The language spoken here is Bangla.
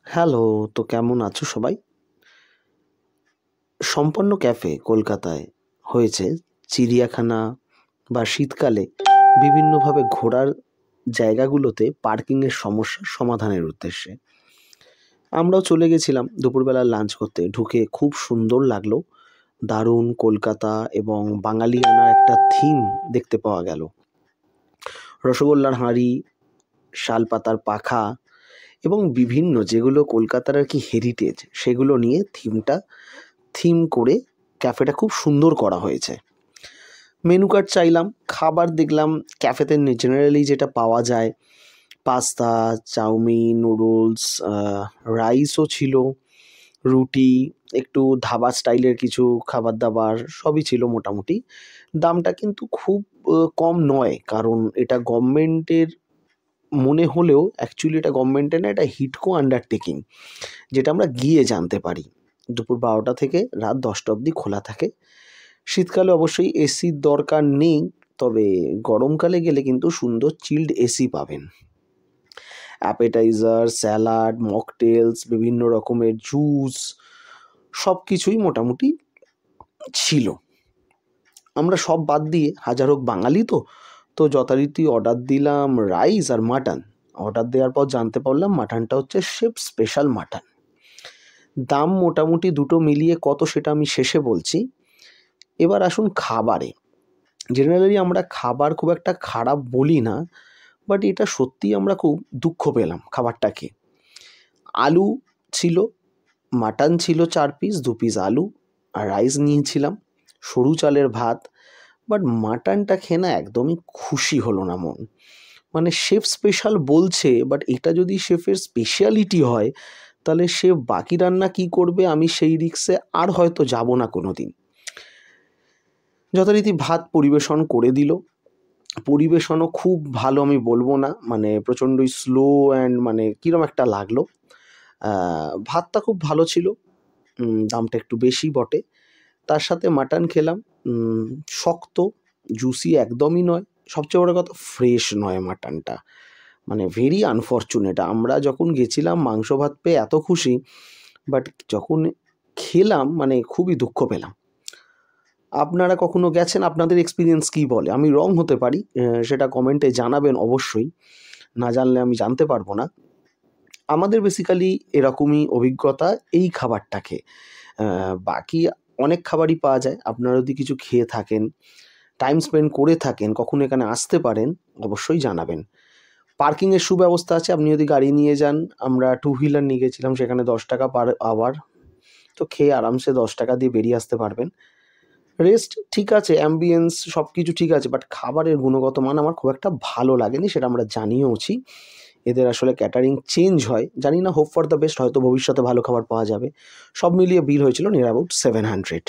হ্যালো, তো কেমন আছো সবাই? সম্পন্ন ক্যাফে কলকাতায় হয়েছে চিড়িয়াখানা বা শীতকালে বিভিন্নভাবে ঘোরার জায়গাগুলোতে পার্কিংয়ের সমস্যার সমাধানের উদ্দেশ্যে। আমরাও চলে গেছিলাম দুপুরবেলা লাঞ্চ করতে। ঢুকে খুব সুন্দর লাগলো। দারুণ কলকাতা এবং বাঙালিয়ানার একটা থিম দেখতে পাওয়া গেল। রসগোল্লার হাঁড়ি, শালপাতার পাখা এবং বিভিন্ন যেগুলো কলকাতার আর কি হেরিটেজ সেগুলো নিয়ে থিম করে ক্যাফেটা খুব সুন্দর করা হয়েছে। মেনু কার্ড চাইলাম, খাবার দেখলাম ক্যাফেতে জেনারেলি যেটা পাওয়া যায়, পাস্তা, চাউমিন, নুডলস, রাইসও ছিল, রুটি, একটু ধাবা স্টাইলের কিছু খাবার দাবার সবই ছিল মোটামুটি। দামটা কিন্তু খুব কম নয়, কারণ এটা গভর্নমেন্টের মনে হলেও অ্যাকচুয়ালি এটা গভর্নমেন্টের না, এটা হিডকো আন্ডারটেকিং, যেটা আমরা গিয়ে জানতে পারি। দুপুর 12টা থেকে রাত 10টা অবধি খোলা থাকে। শীতকালে অবশ্যই এসির দরকার নেই, তবে গরমকালে গেলে কিন্তু সুন্দর চিল্ড এসি পাবেন। অ্যাপেটাইজার, স্যালাড, মকটেলস, বিভিন্ন রকমের জুস সব কিছুই মোটামুটি ছিল। আমরা সব বাদ দিয়ে হাজার হোক বাঙালি তো যথারীতি অর্ডার দিলাম রাইস আর মাটন। অর্ডার দেওয়ার পর জানতে পারলাম মাটনটা হচ্ছে শেফ স্পেশাল মাটন। দাম মোটামুটি দুটো মিলিয়ে কত সেটা আমি শেষে বলছি। এবার আসুন খাবারে। জেনারেলি আমরা খাবার খুব একটা খারাপ বলি না, বাট এটা সত্যিই আমরা খুব দুঃখ পেলাম খাবারটা খেয়ে। আলু ছিল, মাটন ছিল 4 পিস, 2 পিস আলু আর রাইস নিয়েছিলাম, সরু চালের ভাত। বাট মাটনটা খেয়ে না একদমই খুশি হলো না মন। মানে শেফ স্পেশাল বলছে, বাট এটা যদি শেফের স্পেশালিটি হয় তাহলে শেফ বাকি রান্না কী করবে, আমি সেই রিস্কে আর হয়তো যাব না কোনো দিন। যথারীতি ভাত পরিবেশন করে দিল। পরিবেশনও খুব ভালো আমি বলবো না, মানে প্রচণ্ডই স্লো অ্যান্ড মানে কীরকম একটা লাগলো। ভাতটা খুব ভালো ছিল, দামটা একটু বেশি বটে। তার সাথে মাটন খেলাম, শক্ত, জুসি একদমই নয়, সবচেয়ে বড় কথা ফ্রেশ নয় মাটনটা, মানে ভেরি আনফরচুনেট। আমরা যখন গেছিলাম মাংস ভাত পেয়ে এত খুশি, বাট যখন খেলাম মানে খুবই দুঃখ পেলাম। আপনারা কখনো গেছেন? আপনাদের এক্সপিরিয়েন্স কী বলে? আমি রং হতে পারি, সেটা কমেন্টে জানাবেন অবশ্যই। না জানলে আমি জানতে পারবো না। আমাদের বেসিক্যালি এরকমই অভিজ্ঞতা এই খাবারটা খেয়ে। বাকি অনেক খাবারই পাওয়া যায়। আপনারা যদি কিছু খেয়ে থাকেন, টাইম স্পেন্ড করে থাকেন, কখনো এখানে আসতে পারেন, অবশ্যই জানাবেন। পার্কিংয়ের সুব্যবস্থা আছে, আপনি যদি গাড়ি নিয়ে যান, আমরা টু হুইলার নিয়ে গেছিলাম, সেখানে 10 টাকা পার আওয়ার। তো খেয়ে আরামসে 10 টাকা দিয়ে বেরিয়ে আসতে পারবেন। রেস্ট ঠিক আছে, অ্যাম্বিয়েন্স সব কিছু ঠিক আছে, বাট খাবারের গুণগত মান আমার খুব একটা ভালো লাগেনি, সেটা আমরা জানিয়েওছি। এদের আসলে ক্যাটারিং চেঞ্জ হয়, জানি না, হোপ ফর দ্য বেস্ট, হয়তো ভবিষ্যতে ভালো খাবার পাওয়া যাবে। সব মিলিয়ে বিল হয়েছিল নিয়ার অ্যাবাউট 700।